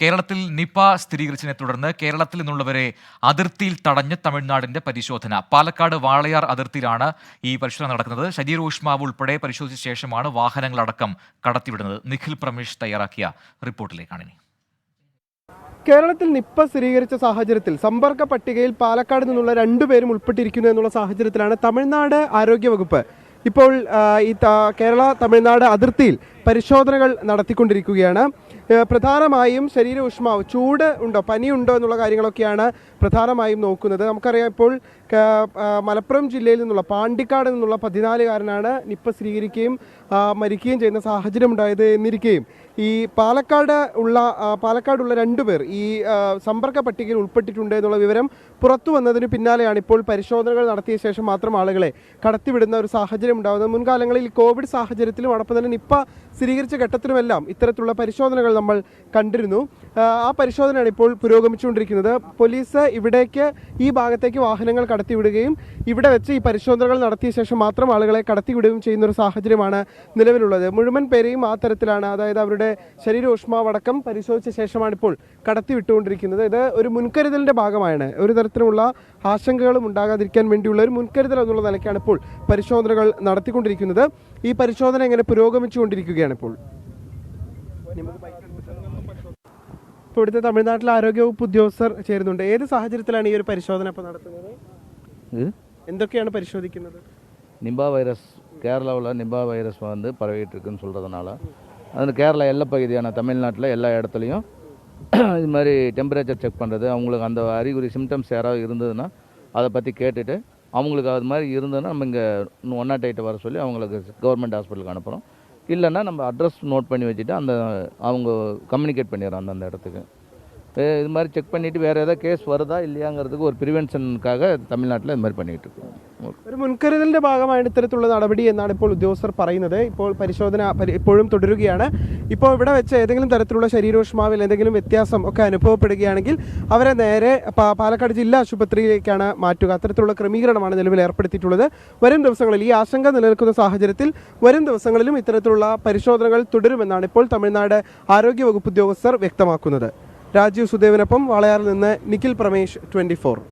കേരളത്തിൽ നിപ സ്ഥിരീകരിച്ചതിനെ തുടർന്ന് കേരളത്തിൽ നിന്നുള്ളവരെ അതിർത്തിയിൽ തടഞ്ഞ് തമിഴ്നാടിന്റെ പരിശോധന. പാലക്കാട് വാളയാർ അതിർത്തിയിലാണ് ഈ പരിശോധന നടക്കുന്നത്. ശരീരോഷ്മാവ് ഉൾപ്പെടെ പരിശോധിച്ച ശേഷമാണ് വാഹനങ്ങളടക്കം കടത്തിവിടുന്നത്. നിഖിൽ പ്രമേഷ് തയ്യാറാക്കിയ റിപ്പോർട്ടിലേക്കാണ് ഇനി. കേരളത്തിൽ നിപ്പ സ്ഥിരീകരിച്ച സാഹചര്യത്തിൽ സമ്പർക്ക പട്ടികയിൽ പാലക്കാട് നിന്നുള്ള രണ്ടുപേരും ഉൾപ്പെട്ടിരിക്കുന്നു എന്നുള്ള സാഹചര്യത്തിലാണ് തമിഴ്നാട് ആരോഗ്യവകുപ്പ് ഇപ്പോൾ ഈ കേരള തമിഴ്നാട് അതിർത്തിയിൽ പരിശോധനകൾ നടത്തിക്കൊണ്ടിരിക്കുകയാണ്. പ്രധാനമായും ശരീര ഊഷ്മാവ്, ചൂട് ഉണ്ടോ, പനിയുണ്ടോ എന്നുള്ള കാര്യങ്ങളൊക്കെയാണ് പ്രധാനമായും നോക്കുന്നത്. നമുക്കറിയാം, ഇപ്പോൾ മലപ്പുറം ജില്ലയിൽ നിന്നുള്ള പാണ്ടിക്കാട് നിന്നുള്ള 14-കാരനാണ് നിപ്പ സ്ഥിരീകരിക്കുകയും മരിക്കുകയും ചെയ്യുന്ന സാഹചര്യം ഉണ്ടായത് എന്നിരിക്കുകയും ഈ പാലക്കാടുള്ള രണ്ടുപേർ ഈ സമ്പർക്ക പട്ടികയിൽ ഉൾപ്പെട്ടിട്ടുണ്ട് എന്നുള്ള വിവരം പുറത്തു വന്നതിന് പിന്നാലെയാണ് ഇപ്പോൾ പരിശോധനകൾ നടത്തിയ ശേഷം മാത്രം ആളുകളെ കടത്തിവിടുന്ന ഒരു സാഹചര്യം ഉണ്ടാകുന്നത്. മുൻകാലങ്ങളിൽ കോവിഡ് സാഹചര്യത്തിലും അതോടൊപ്പം തന്നെ നിപ്പ സ്ഥിരീകരിച്ച ഘട്ടത്തിലുമെല്ലാം ഇത്തരത്തിലുള്ള പരിശോധനകൾ നമ്മൾ കണ്ടിരുന്നു. ആ പരിശോധനയാണ് ഇപ്പോൾ പുരോഗമിച്ചുകൊണ്ടിരിക്കുന്നത്. പോലീസ് ഇവിടേക്ക്, ഈ ഭാഗത്തേക്ക് വാഹനങ്ങൾ കടത്തിവിടുകയും ഇവിടെ വെച്ച് ഈ പരിശോധനകൾ നടത്തിയ ശേഷം മാത്രം ആളുകളെ കടത്തിവിടുകയും ചെയ്യുന്ന ഒരു സാഹചര്യമാണ് നിലവിലുള്ളത്. മുഴുവൻ പേരെയും ആ തരത്തിലാണ്, അതായത് അവരുടെ ശരീരോഷ്മാവടക്കം പരിശോധിച്ച ശേഷമാണ് ഇപ്പോൾ കടത്തിവിട്ടുകൊണ്ടിരിക്കുന്നത്. ഇത് ഒരു മുൻകരുതലിൻ്റെ ഭാഗമാണ്. ഒരു തരത്തിലുള്ള ആശങ്കകളും ഉണ്ടാകാതിരിക്കാൻ വേണ്ടിയുള്ള ഒരു മുൻകരുതൽ എന്നുള്ള നിലയ്ക്കാണ് ഇപ്പോൾ പരിശോധനകൾ നടത്തിക്കൊണ്ടിരിക്കുന്നത്. ഈ പരിശോധന എങ്ങനെ പുരോഗമിച്ചുകൊണ്ടിരിക്കുകയാണ് ഇപ്പോൾ. ഇപ്പോൾ ഇവിടുത്തെ തമിഴ്നാട്ടിലെ ആരോഗ്യവകുപ്പ് ഉദ്യോഗസ്ഥർ ചേരുന്നുണ്ട്. ഏത് സാഹചര്യത്തിലാണ് ഈ ഒരു പരിശോധന ഇപ്പോൾ നടത്തുന്നത്? എന്തൊക്കെയാണ് പരിശോധിക്കുന്നത്? நிபா வைரஸ் கேரளாவில் நிபா வைரஸ் வந்து பரவிட்டு இருக்குன்னு சொல்கிறதுனால அது கேரளா எல்லை பகுதியான தமிழ்நாட்டில் எல்லா இடத்துலையும் இது மாதிரி டெம்பரேச்சர் செக் பண்ணுறது, அவங்களுக்கு அந்த அறிகுறி சிம்டம்ஸ் யாராவது இருந்ததுன்னா அதை பற்றி கேட்டுட்டு அவங்களுக்கு அது மாதிரி இருந்ததுன்னா நம்ம இங்கே 108 வர சொல்லி அவங்களுக்கு கவர்மெண்ட் ஹாஸ்பிட்டலுக்கு அனுப்புகிறோம். இல்லைன்னா நம்ம அட்ரஸ் நோட் பண்ணி வச்சுட்டு அவங்க கம்யூனிகேட் பண்ணிடுறோம் அந்தந்த இடத்துக்கு. இது மாதிரி செக் பண்ணிவிட்டு வேறு ஏதாவது கேஸ் வருதா இல்லையாங்கிறதுக்கு ஒரு പ്രിവെൻഷനുക്കാக തമിഴ്നാട്ടിൽ ഇത് மாதிரி பண்ணிகிட்டு இருக்கோம். ഒരു മുൻകരുതലിൻ്റെ ഭാഗമാണ് ഇത്തരത്തിലുള്ള നടപടി എന്നാണ് ഇപ്പോൾ ഉദ്യോഗസ്ഥർ പറയുന്നത്. ഇപ്പോൾ പരിശോധന ഇപ്പോഴും തുടരുകയാണ്. ഇപ്പോൾ ഇവിടെ വെച്ച് ഏതെങ്കിലും തരത്തിലുള്ള ശരീരോഷ്മാവിൽ എന്തെങ്കിലും വ്യത്യാസം ഒക്കെ അനുഭവപ്പെടുകയാണെങ്കിൽ അവരെ നേരെ പാലക്കാട് ജില്ലാ ആശുപത്രിയിലേക്കാണ് മാറ്റുക. അത്തരത്തിലുള്ള ക്രമീകരണമാണ് നിലവിൽ ഏർപ്പെടുത്തിയിട്ടുള്ളത്. വരും ദിവസങ്ങളിൽ ഈ ആശങ്ക നിലനിൽക്കുന്ന സാഹചര്യത്തിൽ വരും ദിവസങ്ങളിലും ഇത്തരത്തിലുള്ള പരിശോധനകൾ തുടരുമെന്നാണ് ഇപ്പോൾ തമിഴ്നാട് ആരോഗ്യവകുപ്പ് ഉദ്യോഗസ്ഥർ വ്യക്തമാക്കുന്നത്. രാജീവ് സുദേവിനൊപ്പം വാളയാറിൽ നിന്ന് നിഖിൽ പ്രമേഷ്, 24.